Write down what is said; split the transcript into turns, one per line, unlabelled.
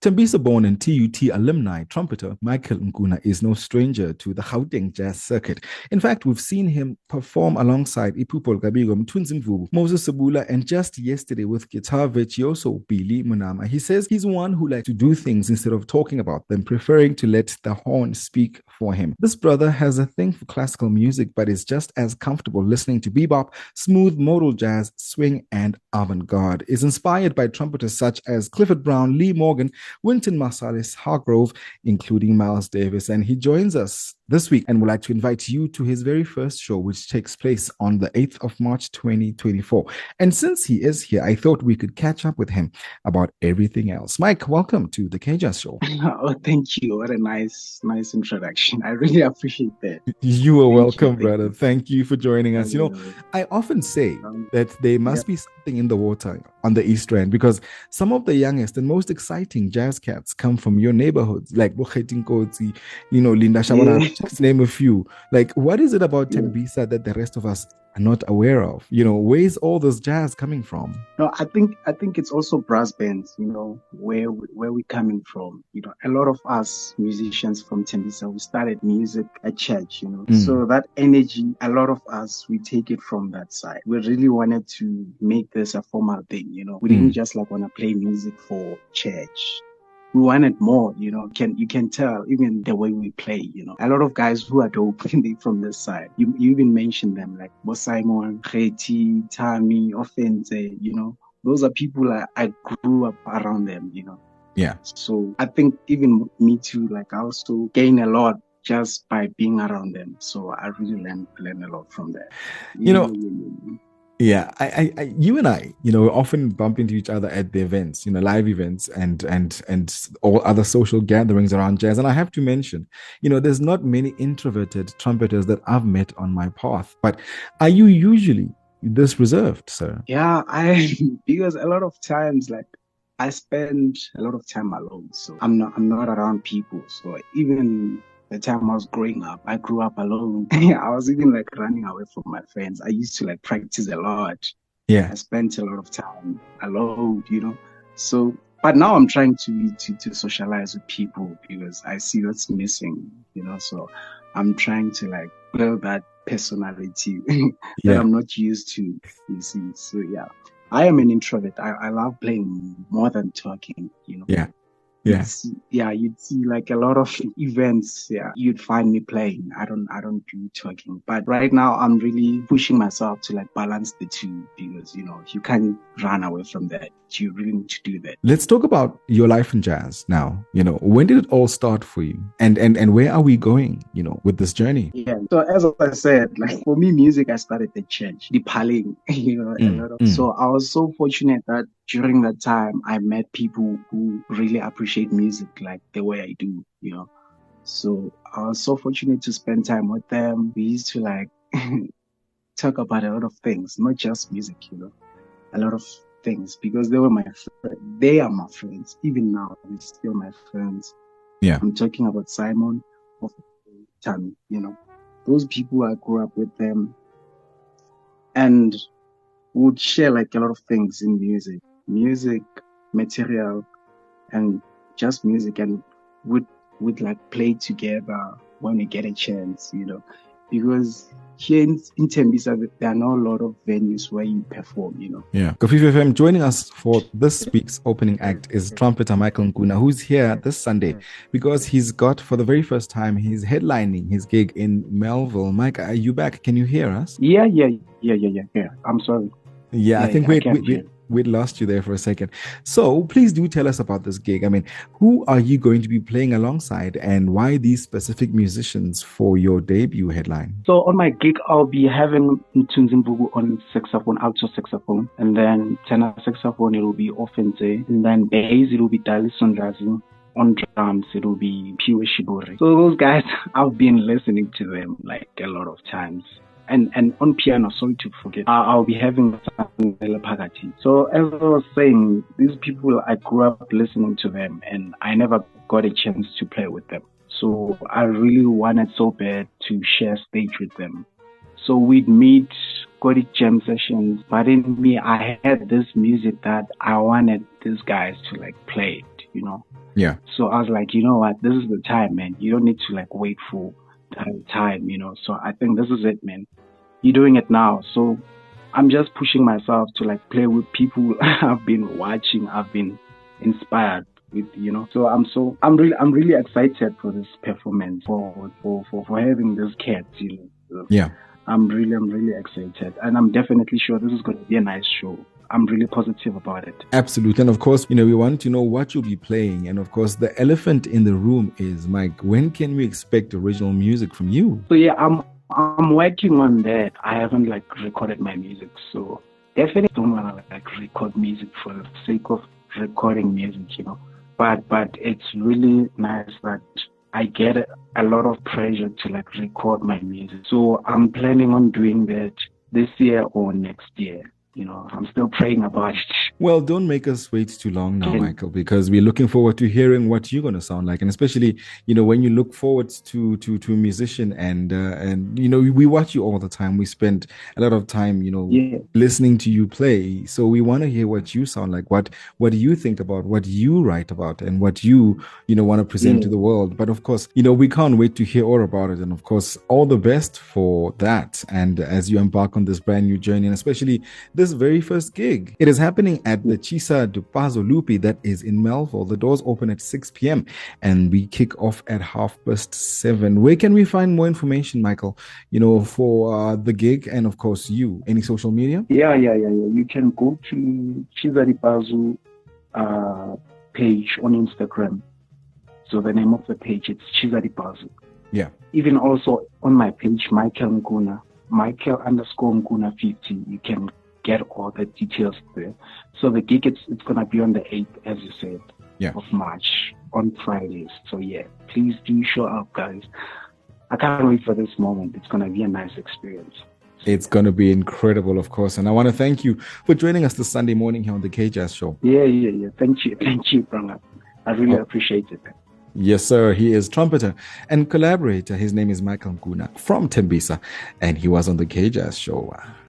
Tembisa-born and TUT alumni trumpeter Michael Nkuna is no stranger to the Gauteng Jazz circuit. In fact, we've seen him perform alongside Iphupho, Mthunzi Mvubu, Moses Sebula, and just yesterday with guitar virtuoso Billy Monama. He says he's one who likes to do things instead of talking about them, preferring to let the horn speak for him. This brother has a thing for classical music, but is just as comfortable listening to bebop, smooth modal jazz, swing, and avant garde. Is inspired by trumpeters such as Clifford, Lee Morgan, Wynton, Marsalis, Hargrove, including Miles Davis. And he joins us this week and would like to invite you to his very first show, which takes place on the 8th of March, 2024. And since he is here, I thought we could catch up with him about everything else. Mike, welcome to the K-Jazz Show.
Oh, thank you. What a nice introduction. I really appreciate that.
You are welcome, brother. Thank you for joining us. You know, I often say that there must be something in the water on the East End, because some of the youngest and most exciting jazz cats come from your neighborhoods, like Bukheting Kotsi, Linda Shabana, just name a few. Like, what is it about Tembisa that the rest of us are not aware of? Where's all this jazz coming from?
No, I think it's also brass bands, where we're coming from. A lot of us musicians from Tembisa, we started music at church, So that energy, a lot of us, we take it from that side. We really wanted to make this a formal thing, We didn't just want to play music for church. We wanted more, you can tell even the way we play, A lot of guys who are dope from this side. You even mentioned them, like Bo Simon, Kheti, Tammy, Offense, Those are people I grew up around them,
Yeah.
So I think even me too, I also gain a lot just by being around them. So I really learn a lot from that.
Yeah, you and I, often bump into each other at the events, live events and all other social gatherings around jazz. And I have to mention, there's not many introverted trumpeters that I've met on my path. But are you usually this reserved, sir?
Yeah, because a lot of times, I spend a lot of time alone, so I'm not around people. So even the time I was growing up, I grew up alone. I was even running away from my friends. I used to practice a lot.
Yeah.
I spent a lot of time alone, So, but now I'm trying to socialize with people because I see what's missing, So I'm trying to build that personality that I'm not used to, you see. So yeah, I am an introvert. I love playing more than talking,
Yeah.
Yeah. You'd see a lot of events. Yeah, you'd find me playing. I don't do talking, but right now I'm really pushing myself to balance the two because you can't run away from that. You really need to do that.
Let's talk about your life in jazz now. When did it all start for you, and where are we going? With this journey.
Yeah. So as I said, for me, music I started at church, the paling. A lot of. So I was so fortunate that during that time, I met people who really appreciate music the way I do, So I was so fortunate to spend time with them. We used to talk about a lot of things, not just music, a lot of things because they were my friends. They are my friends. Even now, they're still my friends.
Yeah.
I'm talking about Simon, of Tammy, Those people, I grew up with them and would share a lot of things in music, material, and just music, and would play together when we get a chance, because here in Tembisa, there are not a lot of venues where you perform,
Yeah. Kofifi FM, joining us for this week's opening act is trumpeter Michael Nkuna, who's here this Sunday because he's got, for the very first time, he's headlining his gig in Melville. Mike, are you back? Can you hear us?
Yeah. I'm sorry.
Yeah, I think we'd lost you there for a second. So please do tell us about this gig. I mean, who are you going to be playing alongside and why these specific musicians for your debut headline?
So on my gig, I'll be having Mthunzi Mvubu on saxophone, alto saxophone, and then tenor saxophone, it will be Offense, and then bass, it will be Dalison Razi. On drums, it will be Piwe Shibori. So those guys, I've been listening to them a lot of times. And on piano, sorry to forget, I'll be having Sandela Pagati. So as I was saying, these people, I grew up listening to them and I never got a chance to play with them. So I really wanted so bad to share stage with them. So we'd meet, got it jam sessions, but in me, I had this music that I wanted these guys to play it, you know.
Yeah.
So I was like, you know what, this is the time, man. You don't need to like wait for time, you know. So I think this is it, man. You're doing it now. So I'm just pushing myself to like play with people I've been watching, I've been inspired with, you know. So I'm really excited for this performance, for having these cats, you know. So
yeah.
I'm really excited, and I'm definitely sure this is going to be a nice show. I'm really positive about it.
Absolutely. And of course, you know, we want to know what you'll be playing. And of course, the elephant in the room is, Mike, when can we expect original music from you?
So yeah, I'm working on that. I haven't like recorded my music, so definitely don't want to like record music for the sake of recording music, you know. But it's really nice that I get a lot of pressure to like record my music. So I'm planning on doing that this year or next year. You know, I'm still praying about it.
Well, don't make us wait too long now, Michael, because we're looking forward to hearing what you're going to sound like. And especially, you know, when you look forward to a musician and you know, we watch you all the time. We spend a lot of time, you know, listening to you play. So we want to hear what you sound like. What do you think about, what you write about, and what you know, want to present to the world. But of course, you know, we can't wait to hear all about it. And of course, all the best for that. And as you embark on this brand new journey, and especially this very first gig, it is happening at the Chisa Dupazo Lupi that is in Melville. The doors open at 6 p.m. and we kick off at 7:30. Where can we find more information, Michael, you know, for the gig and of course you? Any social media?
Yeah. You can go to Chisa Dupazo page on Instagram. So the name of the page is Chisa Dupazo.
Yeah.
Even also on my page, Michael Nkuna, Michael_Nkuna 50. You can get all the details there. So the gig, it's gonna be on the 8th, as you said, of March, on Fridays. So yeah, please do show up, guys. I can't wait for this moment. It's gonna be a nice experience.
It's going to be incredible, of course. And I want to thank you for joining us this Sunday morning here on the K-Jazz Show.
Yeah. Thank you, Branga. I really appreciate it.
Yes, sir. He is trumpeter and collaborator. His name is Michael Nkuna from Tembisa, and he was on the K-Jazz Show.